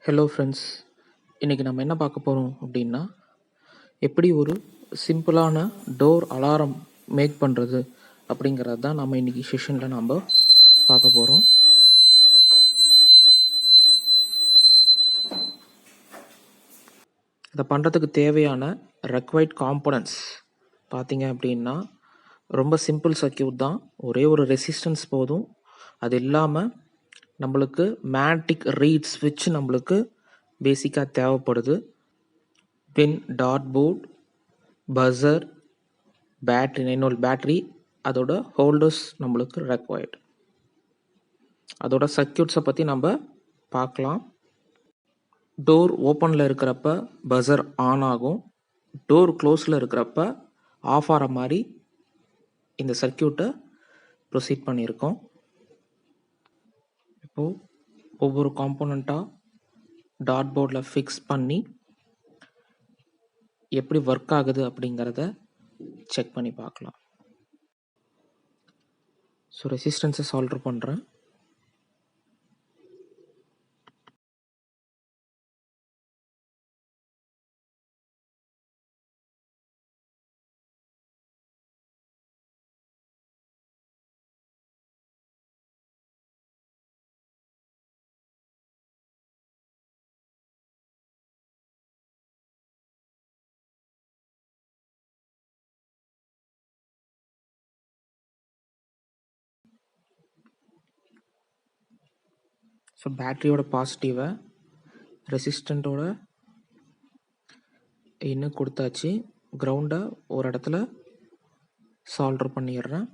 Hello friends, இன்றைக்கி நம்ம என்ன பார்க்க போகிறோம் அப்படின்னா, எப்படி ஒரு சிம்பிளான டோர் அலாரம் மேக் பண்ணுறது அப்படிங்கிறது தான் நம்ம இன்றைக்கி செஷனில் நம்ம பார்க்க போகிறோம். இதை பண்ணுறதுக்கு தேவையான ரெக்வைர்ட் காம்போனன்ட்ஸ் பார்த்தீங்க அப்படின்னா, ரொம்ப சிம்பிள் சர்க்கியூட் தான். ஒரே ஒரு ரெசிஸ்டன்ஸ் போதும். அது இல்லாமல் நம்மளுக்கு மேக்னெட்டிக் ரீட் ஸ்விட்ச் நம்மளுக்கு பேசிக்காக தேவைப்படுது. Pin, dot board, buzzer, battery 9 volt battery, அதோட ஹோல்டர்ஸ் நம்மளுக்கு ரெக்வயர்டு. அதோட சர்க்கியூட்ஸை பற்றி நம்ம பார்க்கலாம். டோர் ஓப்பனில் இருக்கிறப்ப பஸர் ஆன் ஆகும். டோர் க்ளோஸில் இருக்கிறப்ப ஆஃப் ஆகிற மாதிரி இந்த சர்க்கியூட்டை ப்ரொசீட் பண்ணியிருக்கோம். இப்போது ஒவ்வொரு காம்போனண்ட்டாக டாட் போர்டில் ஃபிக்ஸ் பண்ணி எப்படி ஒர்க் ஆகுது அப்படிங்கிறத செக் பண்ணி பார்க்கலாம். ஸோ ரெசிஸ்டன்ஸை சால்டர் பண்ணுறேன். ஸோ பேட்டரியோட பாசிட்டிவை ரெசிஸ்டண்ட்டோட இன்னும் கொடுத்தாச்சு. கிரவுண்டை ஒரு இடத்துல சால்டர் பண்ணிடுறேன்.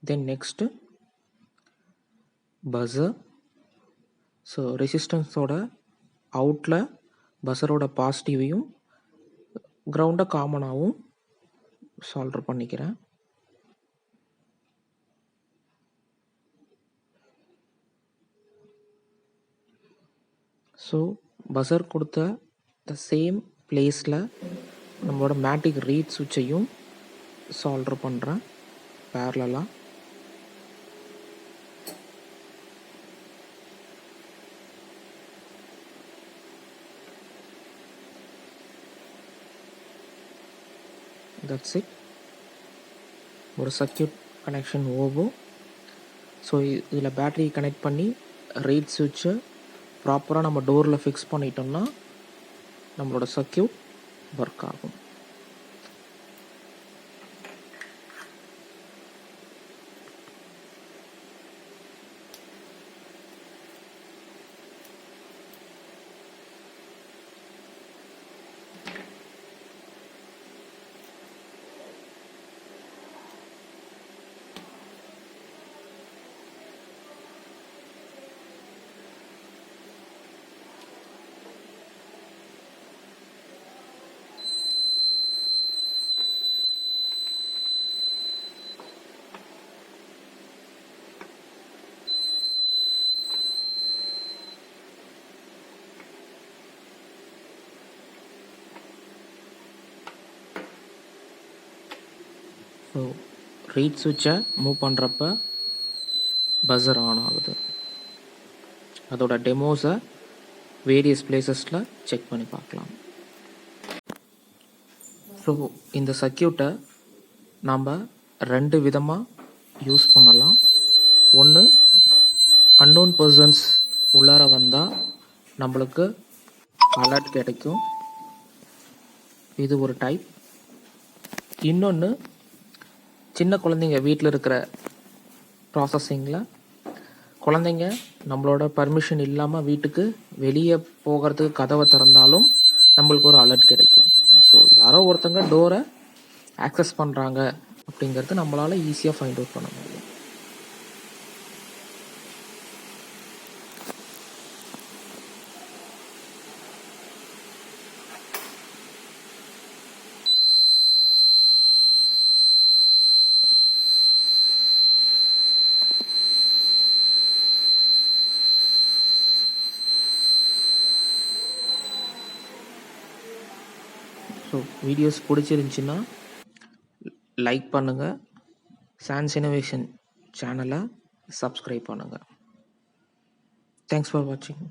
Then next buzzer. ஸோ ரெசிஸ்டன்ஸோட அவுட்டில் பஸரோட பாசிட்டிவையும் கிரவுண்டை காமனாகவும் சால்டர் பண்ணிக்கிறேன். ஸோ பஸர் கொடுத்த த சேம் பிளேஸில் நம்மளோட மேக்னெட்டிக் ரீட் சுவிட்சையும் சால்டர் பண்ணுறேன் பேரலாக. That's it. ஒரு சர்க்கியூட் கனெக்ஷன் ஓவோ. ஸோ இதில் பேட்டரி கனெக்ட் பண்ணி ரீட் சுவிட்சை ப்ராப்பராக நம்ம டோரில் ஃபிக்ஸ் பண்ணிட்டோம்னா நம்மளோட சர்க்கியூட் ஒர்க் ஆகும். ஸோ ரீட் சுவிட்சை மூவ் பண்ணுறப்ப பஸர் ஆன் ஆகுது. அதோட டெமோஸை வேரியஸ் பிளேசஸில் செக் பண்ணி பார்க்கலாம். ஸோ இந்த சர்க்கியூட்டை நாம் 2 விதமாக யூஸ் பண்ணலாம். ஒன்று, அன்னோன் பர்சன்ஸ் உள்ளார வந்தால் நம்மளுக்கு அலர்ட் கிடைக்கும். இது ஒரு டைப். இன்னொன்று, சின்ன குழந்தைங்க வீட்டில் இருக்கிற ப்ராசஸிங்கில் குழந்தைங்க நம்மளோட பர்மிஷன் இல்லாமல் வீட்டுக்கு வெளியே போகிறதுக்கு கதவை திறந்தாலும் நம்மளுக்கு ஒரு அலர்ட் கிடைக்கும். ஸோ யாரோ ஒருத்தங்க டோரை ஆக்சஸ் பண்ணுறாங்க அப்படிங்கிறது நம்மளால் ஈஸியாக ஃபைண்ட் அவுட் பண்ண முடியும். ஸோ வீடியோஸ் பிடிச்சிருந்துச்சின்னா லைக் பண்ணுங்கள். சான்ஸ் இனோவேஷன் சேனலை சப்ஸ்கிரைப் பண்ணுங்கள். தேங்க்ஸ் ஃபார் வாட்சிங்.